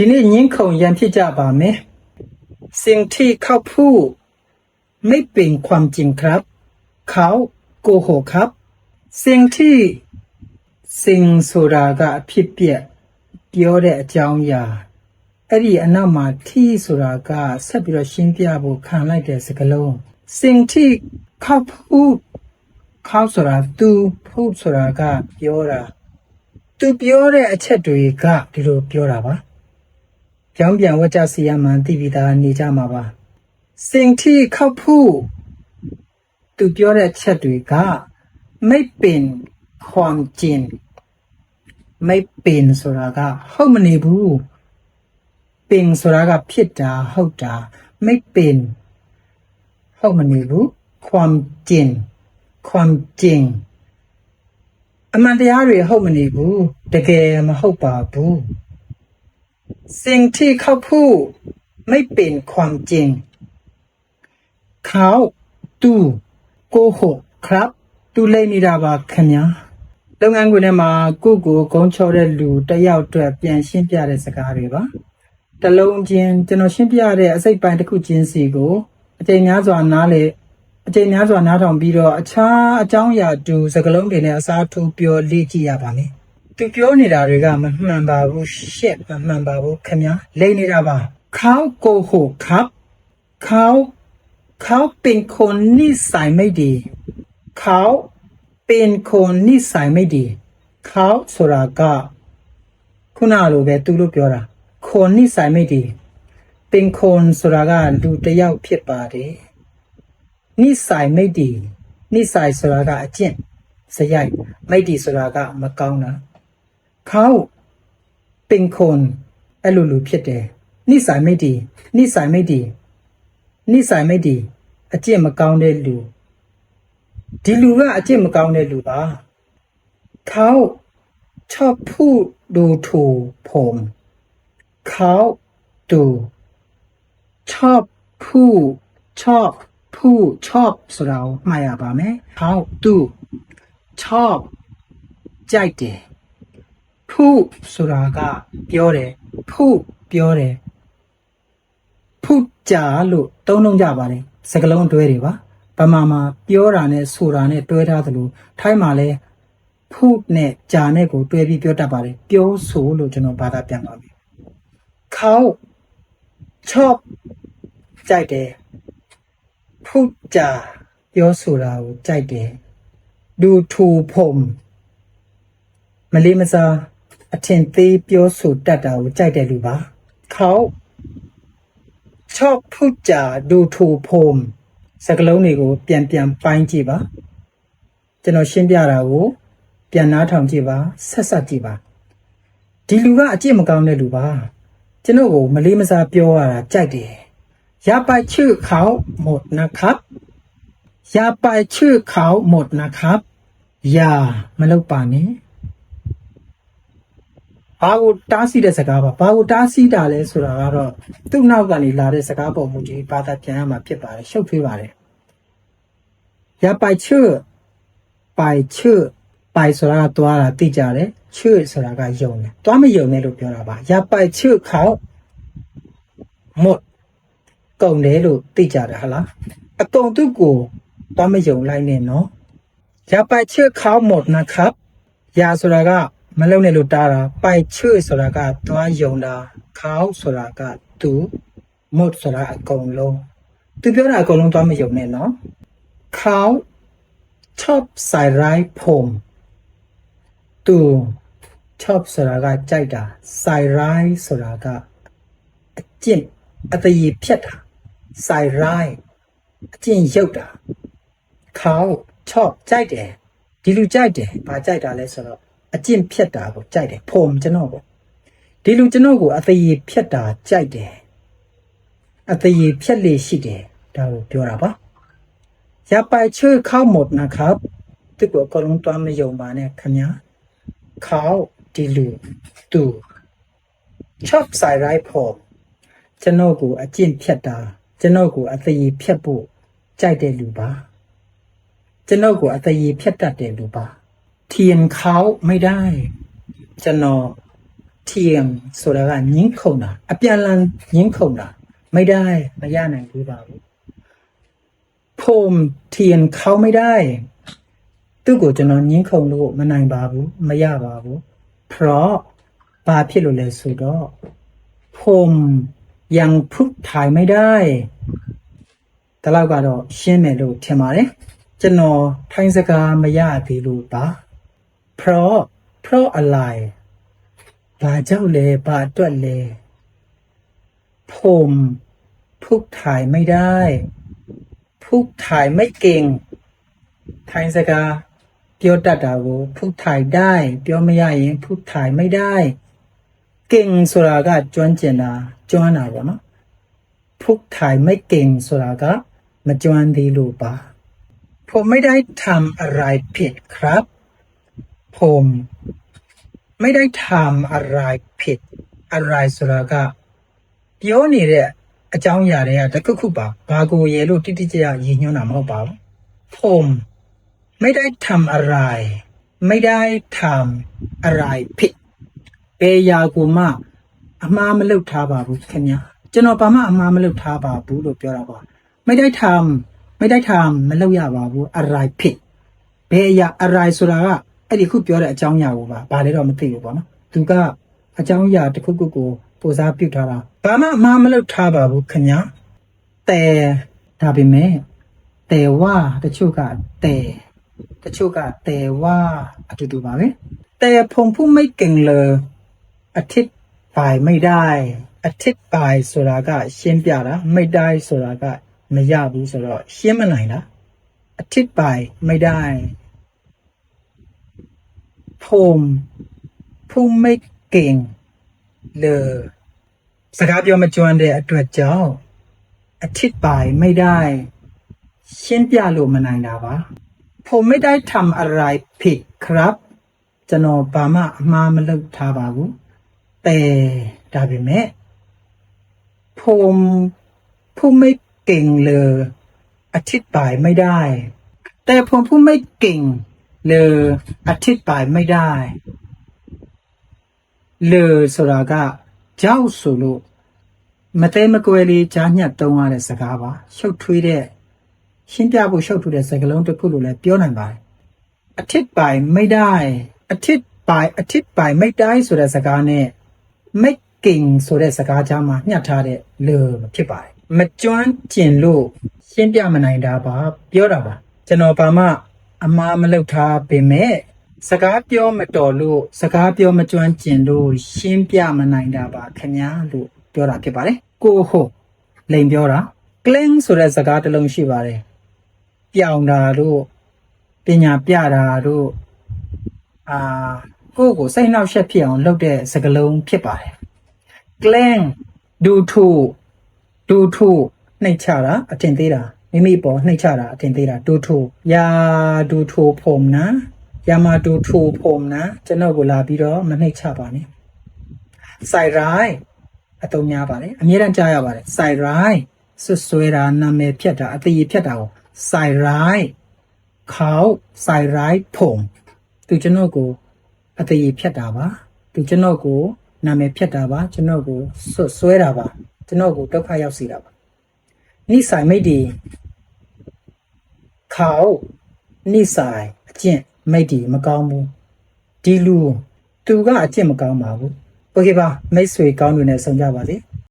ဒီနေ့ငင်းခုန်ရန်ဖြစ်ကြပါမယ်สิ่งที่เขาพูดไม่เป็นความจริงครับเขาโกหกครับสิ่งဆိုတာကအဖြစ်ပြက်ပြောတဲ့အကြောင်းအရာအဲ့ဒီအနောက်မှာที่ဆိုတာကဆက်ပြီးတော့ရှင်းပြဖို့ခံလိုက်တဲ့စကားလုံးสิ่งที่เขาพูดเขาဆိုတာ သူพูดဆိုတာကပြောတာသူပြောတဲ့အချက်တွေကဒီလိုပြောတာပါပြောင်းပြန်ဝတ်ကြစီရမှန်သိပြီးသားနေကြမှာပါสิ่งที่เขาพูดသူပြောတဲ့ချက်တွေကไม่เป็นความจริงไม่เป็นဆိုတာကဟုတ်မနေဘူးเป็นဆိုတာကဖြစ်တာဟုတ်တာไม่เป็นဟုတ်မနေဘူးความจริงความจริงအမှန်တရားတွေဟုတ်မနေဘူးတကယ်မဟုတ်ပါဘူးสิ่งที่เขาพูดไม่เป็นความจริงเขาသူโกหกครับသူလိမ့်နေတာပါခင်ဗျာလုပ်ငန်းခွင်ထဲမှာကိုယ့်ကိုဂုံးချောတဲ့လူတစ်ယောက်အတွက်ပြန်ရှင်းပြတဲ့စကားတွေပါတလုံးချင်းကျွန်တော်ရှင်းပြတဲ့အစိတ်ပိုင်းတစ်ခုချင်းစီကိုအချိန်များစွာနားထောင်ပြီးတော့အခြားအကြောင်းအရာတူစကားလုံးတွေနဲ့အစားထိုးပြောလေ့ကြည့်ရပါမယ်သူပြောနေတာတွေကမမှန်ပါဘူးရှက်မမှန်ပါဘူးခင်ဗျာလိမ့်နေတာပါเขาโกหกครับเขาเป็นคนนิสัยไม่ดีเขาเป็นคนนิสัยไม่ดีเขาဆိုတာကခုနလိုပဲသူလို့ပြောတာคนนิสัยไม่ดีเป็นคนဆိုတာကလူတစ်ယောက်ဖြစ်ပါတယ်นิสัยไม่ดีนิสัยဆိုတာကအကျင့်စရိုက်ไม่ดีဆိုတာကမကောင်းတာเขาเป็นคนအဲ့လိုလူဖြစ်တယ်นิสัยไม่ดีนิสัยไม่ดีนิสัยไม่ดีအကျင့်မကောင်းတဲ့လူဒီလူကအကျင့်မကောင်းတဲ့လူပါเขาชอบพูดดูถูกผมเขาดูชอบพูดဆိုတာကိုမှားရပါမယ်เขาดูชอบကြိုက်တယ်พูดဆိုတာကပြောတယ်พูดပြောတယ်พูดကြလို့သုံးလုံးကြပါတယ်စကားလုံးတွဲတွေပါဗမာမှာပြောတာနဲ့ဆိုတာနဲ့တွဲထားသလိုထိုင်းမှာလည်းဖုနဲ့ကြာနဲ့ကိုတွဲပြီးပြောတတ်ပါတယ်ပြောဆိုလို့ကျွန်တော်ဘာသာပြန်ပါပြီเขาชอบကြိုက်တယ်ဖုကြာပြောဆိုတာကိုကြိုက်တယ်ดูถูกผมမလေးမစားအထင်သေးပြောဆိုတတ်တာကိုကြိုက်တယ်လူပါเขาชอบพูดจาดูถูกผมစကလုံးတွေကိုပြန်ပိုင်းကြည့်ပါကျွန်တော်ရှင်းပြတာကိုပြန်နားထောင်ကြည့်ပါဆက်ကြည့်ပါဒီလူကအကျင့်မကောင်းတဲ့လူပါကျွန်တော်ကိုမလေးမစားပြောရတာကြိုက်တယ်อย่าไปชื่อเขาหมดนะครับอย่าไปชื่อเขาหมดนะครับอย่าမလုပ်ပါနဲ့ဘာကိုတားဆီးတဲ့စကားပါဘာကိုတားဆီးတာလဲဆိုတာကတော့သူ့နောက်ကနေလာတဲ့စကားပုံမှုကြီးဘာသာပြန်ရမှာဖြစ်ပါတယ်ရှုပ်ထွေးပါတယ်ရပိုက်ချွပိုက်ချွပိုက်ဆိုတာကသွားတာသိကြတယ်ချွဆိုတာကယုံတယ်သွားမယုံနဲ့လို့ပြောတာပါရပိုက်ချွခေါမတ်ကုန်တယ်လို့သိကြတယ်ဟုတ်လားအကုန်သူ့ကိုသွားမယုံလိုက်နဲ့နော်ရပိုက်ချွခေါမတ်นะครับရဆိုတာကမလုံးနဲ့လို့တားတာပိုက်ချွဆိုတာကသွားယုံတာခေါဆိုတာကသူမတ်ဆိုတာအကုန်လုံးသူပြောတာအကုန်လုံးသွားမယုံနဲ့နော်เขาชอบใส่ร้ายผมသူชอบဆိုတာကကြိုက်တာใส่ร้ายဆိုတာကအကျင့်အတရေဖြတ်တာใส่ร้ายအကျင့်ရုပ်တာเขาชอบကြိုက်တယ်ဒီလူကြိုက်တယ်ဘာကြိုက်တာလဲဆိုတော့အကျင့်ဖြတ်တာကိုကြိုက်တယ်ผมကျွန်တော်ပေါ့ဒီလူကျွန်တော်ကိုအတရေဖြတ်တာကြိုက်တယ်အတရေဖြတ်လေရှိတယ်ဒါကိုပြောတာပါอย่าไปชื่อเขาหมดนะครับသူ့ကိုအကုန်လုံးသွားမယုံပါနဲ့ခင်ဗျာเขาဒီလူသူชอบใส่ร้ายผมကျွန်တော်ကိုအကျင့်ဖြတ်တာကျွန်တော်ကိုအတရေဖြတ်ဖို့ကြိုက်တဲ့လူပါကျွန်တော်ကိုအတရေဖြတ်တတ်တဲ့လူပါเทียนเขาไม่ได้ကျွန်တော် TM ဆိုတာကငင်းခုန်တာအပြန်လန်ငင်းခုန်တာไม่ได้မရနိုင်ဘူးပါဘူးผมเทียนเขาไม่ได้သူ့ကိုကျွန်တော်ငင်းခုန်လို့မနိုင်ပါဘူးမရပါဘူးเพราะဘာဖြစ်လို့လဲဆိုတော့ผมยังพูดไทยไม่ได้แต่เราကတော့ရှင်းမယ်လို့ထင်ပါတယ်ကျွန်တော်ထိုင်းစကားမရသေးလို့ပါเพราะอะไรဘာကြောင့်လဲဘာအတွက်လဲผมพูดไทยไม่ได้พูดไทยไม่เก่งထိုင်းစကားပြောတတ်တာကိုพูดไทยได้ပြောမရရင်พูดไทยไม่ได้เก่งဆိုတာကကျွမ်းကျင်တာကျွမ်းတာပေါ့နော်พูดไทยไม่เก่งဆိုတာကမကျွမ်းသေးလို့ပါผมไม่ได้ทำอะไรผิดครับผมไม่ได้ทำอะไรผิดอะไรဆိုတာကပြောနေတဲ့အကြောင်းအရာတွေကတခုပါဘာကိုရေလို့တိတိကျကျရည်ညွှန်းတာမဟုတ်ပါဘူးผมไม่ได้ทำอะไรไม่ได้ทำอะไรผิดเปยากูมအမှားမလုပ်ထားပါဘူးခင်ဗျာကျွန်တော်ဘာမှအမှားမလုပ်ထားပါဘူးလို့ပြောတာပါไม่ได้ทำမလုပ်ရပါဘူးอะไรผิดဘယ်အရာอะไรဆိုတာကအဲ့ဒီခုပြောတဲ့အကြောင်းအရာကိုပါဘာလဲတော့မသိဘူးပေါ့နော်သူကအကြောင်းအရာတစ်ခုကိုပိုစားပြုတ်ထားတာဘာမှအမှားမလုပ်ထားပါဘူးခင်ဗျာแต่ဒါပေမဲ့แต่ว่าတချို့ကแต่ว่าအတူတူပါပဲแต่ผมพูดไม่เก่งเลยอธิบายไม่ได้อธิบายဆိုတာကရှင်းပြတာไม่ได้ဆိုတာကမရဘူးဆိုတော့ရှင်းမနိုင်တာอธิบายไม่ได้ผมพูดไม่เก่งเลยสကားပြောမကျွမ်းတဲ့အတွက်ကြောင့်อธิบายไม่ได้ရှင်းပြလို့မနိုင်တာပါผมไม่ได้ทำอะไรผิดครับကျွန်တော်ဘာမှအမှားမလုပ်ထားပါဘူးแต่ဒါပေမဲ့ผมพูดไม่เก่งเลยอธิบายไม่ได้แต่ผมพูดไม่เก่งเลยอธิบายไม่ได้เลยဆိုတာကကြောက်ဆိုလို့မတဲမကွယ်လေးကြားညက်သုံးရတဲ့စကားပါရှုပ်ထွေးတဲ့ရှင်းပြဖို့ရှုပ်ထွေးတဲ့စကားလုံးတစ်ခုလို့လည်းပြောနိုင်ပါတယ်အထစ်ပိုင်ไม่ได้အထစ်ပိုင်ไม่ได้ဆိုတဲ့စကားနဲ့ไม่เก่งဆိုတဲ့စကားကြားမှာညှက်ထားတဲ့လေဖြစ်ပါတယ်မကျွမ်းကျင်လို့ရှင်းပြမနိုင်တာပါပြောတာပါကျွန်တော်ဘာမှအမှားမလုပ်ထားပေမဲ့စကားပြောမတော်လို့စကားပြောမကျွမ်းကျင်လို့ရှင်းပြမနိုင်တာပါခင်ဗျာလို့ပြောတာဖြစ်ပါတယ်ကိုဟုတ်လိန်ပြောတာ cling ဆိုတဲ့စကားတစ်လုံးရှိပါတယ်ပြောင်းတာတို့ပညာပြတာတို့ကိုကိုစိတ်နှောက်ယှက်ဖြစ်အောင်လုပ်တဲ့စကားလုံးဖြစ်ပါတယ် cling ဒူထုနှိပ်ချတာအထင်သေးတာမိမိပေါ်နှိပ်ချတာအထင်သေးတာဒူထုယာဒူထုผมนะယာမဒူထုผมนะကျွန်တော်ကိုလာပြီးတော့မနှိပ်ချပါနဲ့စိုက်ရိုင်းအတုံးများပါတယ်အမြဲတမ်းကြားရပါတယ်စိုက်ရိုင်းဆွဆွဲတာနာမည်ဖြတ်တာအသေးဖြတ်တာကိုစိုက်ရိုင်းเขาစိုက်ရိုင်းผมသူကျွန်တော်ကိုအသေးဖြတ်တာပါသူကျွန်တော်ကိုနာမည်ဖြတ်တာပါကျွန်တော်ကိုဆွဲတာပါကျွန်တော်ကိုဒုက္ခရောက်စေတာပါနိဆိုင်မိတ်ဒီเขาနိဆိုင်အကျင့်မိတ်ဒီမကောင်းဘူးဒီလူသူကအကျင့်မကောင်းပါဘူးโอเคပါမိတ်ဆွေကောင်းတွေနဲ့ဆုံကြပါစေ